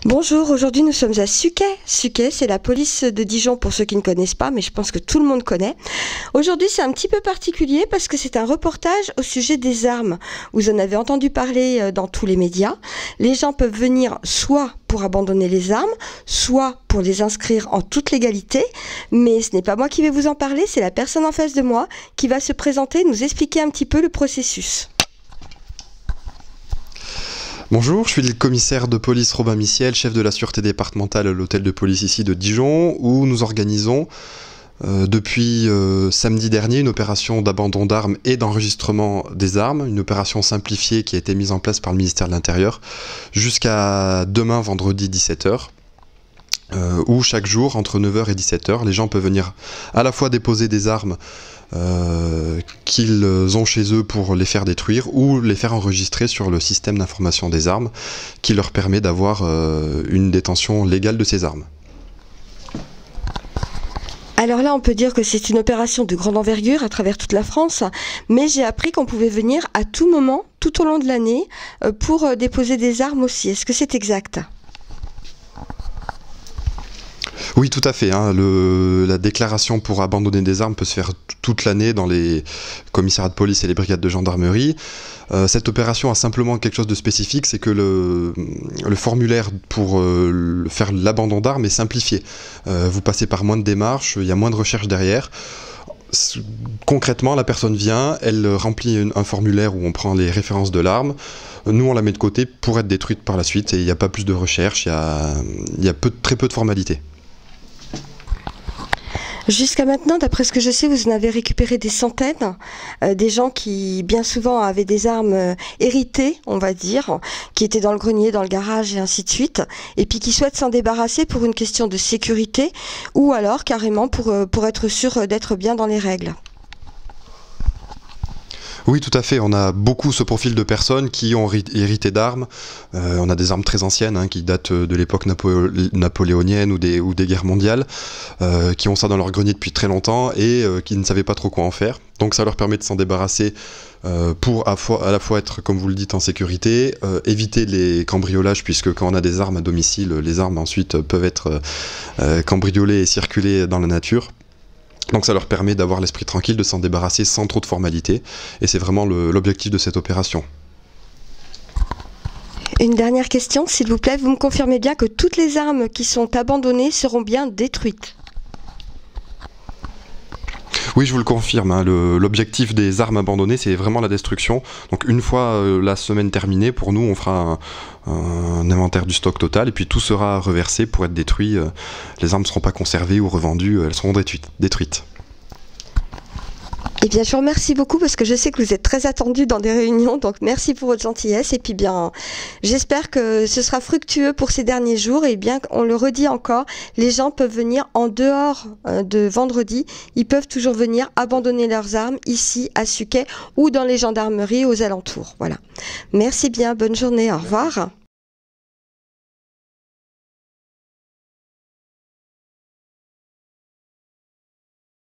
Bonjour, aujourd'hui nous sommes à Suquet. Suquet, c'est la police de Dijon pour ceux qui ne connaissent pas, mais je pense que tout le monde connaît. Aujourd'hui c'est un petit peu particulier parce que c'est un reportage au sujet des armes. Vous en avez entendu parler dans tous les médias. Les gens peuvent venir soit pour abandonner les armes, soit pour les inscrire en toute légalité. Mais ce n'est pas moi qui vais vous en parler, c'est la personne en face de moi qui va se présenter, nous expliquer un petit peu le processus. Bonjour, je suis le commissaire de police Robin Missiel, chef de la sûreté départementale à l'hôtel de police ici de Dijon, où nous organisons depuis samedi dernier une opération d'abandon d'armes et d'enregistrement des armes, une opération simplifiée qui a été mise en place par le ministère de l'Intérieur jusqu'à demain vendredi 17h. Où chaque jour, entre 9h et 17h, les gens peuvent venir à la fois déposer des armes qu'ils ont chez eux pour les faire détruire ou les faire enregistrer sur le système d'information des armes qui leur permet d'avoir une détention légale de ces armes. Alors là, on peut dire que c'est une opération de grande envergure à travers toute la France, mais j'ai appris qu'on pouvait venir à tout moment, tout au long de l'année, pour déposer des armes aussi. Est-ce que c'est exact ? Oui, tout à fait. La déclaration pour abandonner des armes peut se faire toute l'année dans les commissariats de police et les brigades de gendarmerie. Cette opération a simplement quelque chose de spécifique, c'est que le formulaire pour faire l'abandon d'armes est simplifié. Vous passez par moins de démarches, il y a moins de recherche derrière. Concrètement, la personne vient, elle remplit un formulaire où on prend les références de l'arme. Nous, on la met de côté pour être détruite par la suite et il n'y a pas plus de recherche, il y a très peu de formalités. Jusqu'à maintenant, d'après ce que je sais, vous en avez récupéré des centaines, des gens qui bien souvent avaient des armes héritées, on va dire, qui étaient dans le grenier, dans le garage et ainsi de suite, et puis qui souhaitent s'en débarrasser pour une question de sécurité ou alors carrément pour être sûr d'être bien dans les règles. Oui, tout à fait. On a beaucoup ce profil de personnes qui ont hérité d'armes. On a des armes très anciennes qui datent de l'époque napoléonienne ou des guerres mondiales, qui ont ça dans leur grenier depuis très longtemps et qui ne savaient pas trop quoi en faire. Donc ça leur permet de s'en débarrasser pour à la fois être, comme vous le dites, en sécurité, éviter les cambriolages, puisque quand on a des armes à domicile, les armes ensuite peuvent être cambriolées et circuler dans la nature. Donc ça leur permet d'avoir l'esprit tranquille, de s'en débarrasser sans trop de formalités. Et c'est vraiment l'objectif de cette opération. Une dernière question, s'il vous plaît. Vous me confirmez bien que toutes les armes qui sont abandonnées seront bien détruites ? Oui, je vous le confirme. L'objectif des armes abandonnées, c'est vraiment la destruction. Donc une fois la semaine terminée, pour nous, on fera un inventaire du stock total et puis tout sera reversé pour être détruit. Les armes ne seront pas conservées ou revendues, elles seront détruites. Eh bien, je vous remercie beaucoup parce que je sais que vous êtes très attendu dans des réunions, donc merci pour votre gentillesse. Et puis bien, j'espère que ce sera fructueux pour ces derniers jours. Et bien, on le redit encore, les gens peuvent venir en dehors de vendredi. Ils peuvent toujours venir abandonner leurs armes ici à Suquet ou dans les gendarmeries aux alentours. Voilà. Merci bien, bonne journée, au revoir.